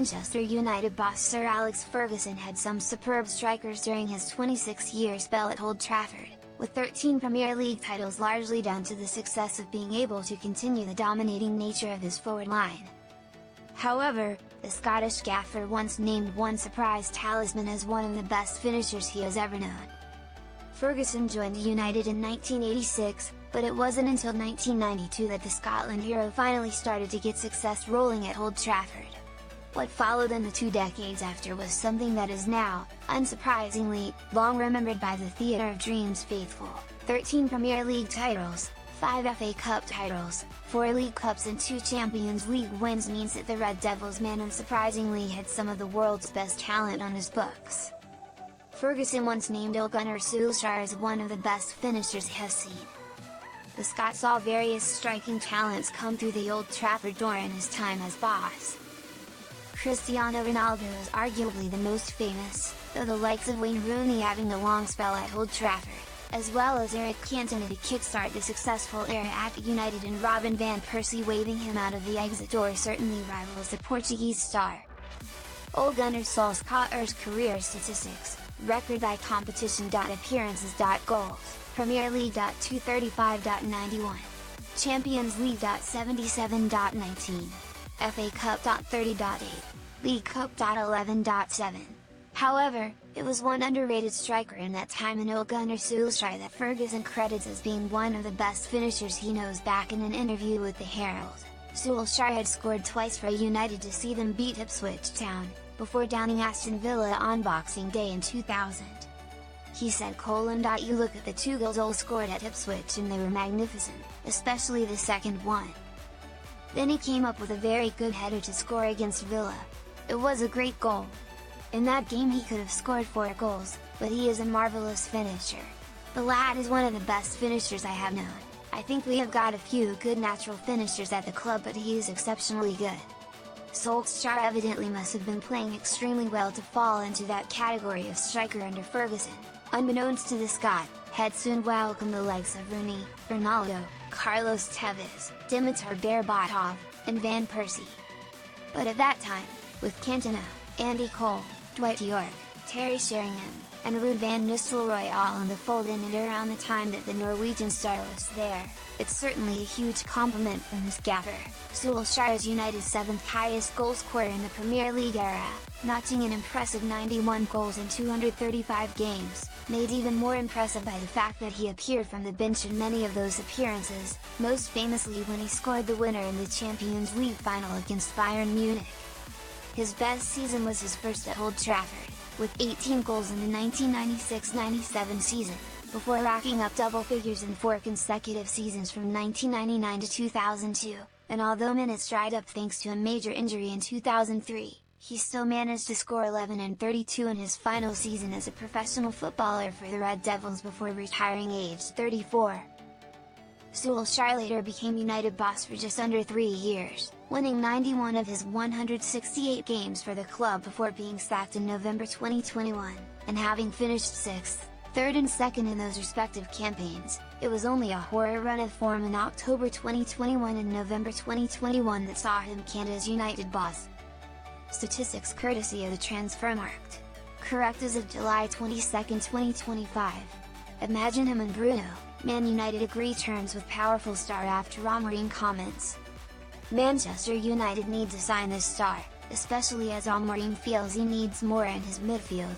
Manchester United boss Sir Alex Ferguson had some superb strikers during his 26-year spell at Old Trafford, with 13 Premier League titles largely down to the success of being able to continue the dominating nature of his forward line. However, the Scottish gaffer once named one surprise talisman as one of the best finishers he has ever known. Ferguson joined United in 1986, but it wasn't until 1992 that the Scotland hero finally started to get success rolling at Old Trafford. What followed in the 2 decades after was something that is now, unsurprisingly, long remembered by the Theatre of Dreams faithful: 13 Premier League titles, 5 FA Cup titles, 4 League Cups and 2 Champions League wins means that the Red Devils man unsurprisingly had some of the world's best talent on his books. Ferguson once named Ole Gunnar Solskjaer as one of the best finishers he has seen. The Scot saw various striking talents come through the Old Trafford door in his time as boss. Cristiano Ronaldo is arguably the most famous, though the likes of Wayne Rooney having a long spell at Old Trafford, as well as Eric Cantona to kickstart the successful era at United and Robin van Persie waving him out of the exit door certainly rivals the Portuguese star. Ole Gunnar Solskjaer's career statistics: record by competition. Appearances. Goals, Premier League. 235.91, Champions League. 77.19, FA Cup. 30.8, League Cup. 11.7. However, it was one underrated striker in that time in Ole Gunnar Solskjaer that Ferguson credits as being one of the best finishers he knows. Back in an interview with the Herald, Solskjaer had scored twice for United to see them beat Ipswich Town, before downing Aston Villa on Boxing Day in 2000. He said: "You look at the 2 goals Ole scored at Ipswich and they were magnificent, especially the second one. Then he came up with a very good header to score against Villa. It was a great goal. In that game he could have scored 4 goals, but he is a marvelous finisher. The lad is one of the best finishers I have known. I think we have got a few good natural finishers at the club, but he is exceptionally good." Solskjaer evidently must have been playing extremely well to fall into that category of striker under Ferguson. Unbeknownst to the Scot, had soon welcomed the likes of Rooney, Ronaldo, Carlos Tevez, Dimitar Berbatov, and Van Persie. But at that time, with Cantona, Andy Cole, Dwight York, Terry Sheringham, and Ruud van Nistelrooy all in the fold in and around the time that the Norwegian star was there, it's certainly a huge compliment from his gaffer. Solskjaer is United's 7th highest goal scorer in the Premier League era, notching an impressive 91 goals in 235 games, made even more impressive by the fact that he appeared from the bench in many of those appearances, most famously when he scored the winner in the Champions League final against Bayern Munich. His best season was his first at Old Trafford, with 18 goals in the 1996-97 season, before racking up double figures in 4 consecutive seasons from 1999 to 2002, and although minutes dried up thanks to a major injury in 2003, he still managed to score 11 and 32 in his final season as a professional footballer for the Red Devils before retiring aged 34. Solskjaer later became United boss for just under 3 years, winning 91 of his 168 games for the club before being sacked in November 2021, and having finished 6th, 3rd and 2nd in those respective campaigns. It was only a horror run of form in October 2021 and November 2021 that saw him canned as United boss. Statistics courtesy of the Transfermarkt. Correct as of July 22, 2025. Imagine him and Bruno. Man United agree terms with powerful star after Amorim comments. Manchester United need to sign this star, especially as Amorim feels he needs more in his midfield.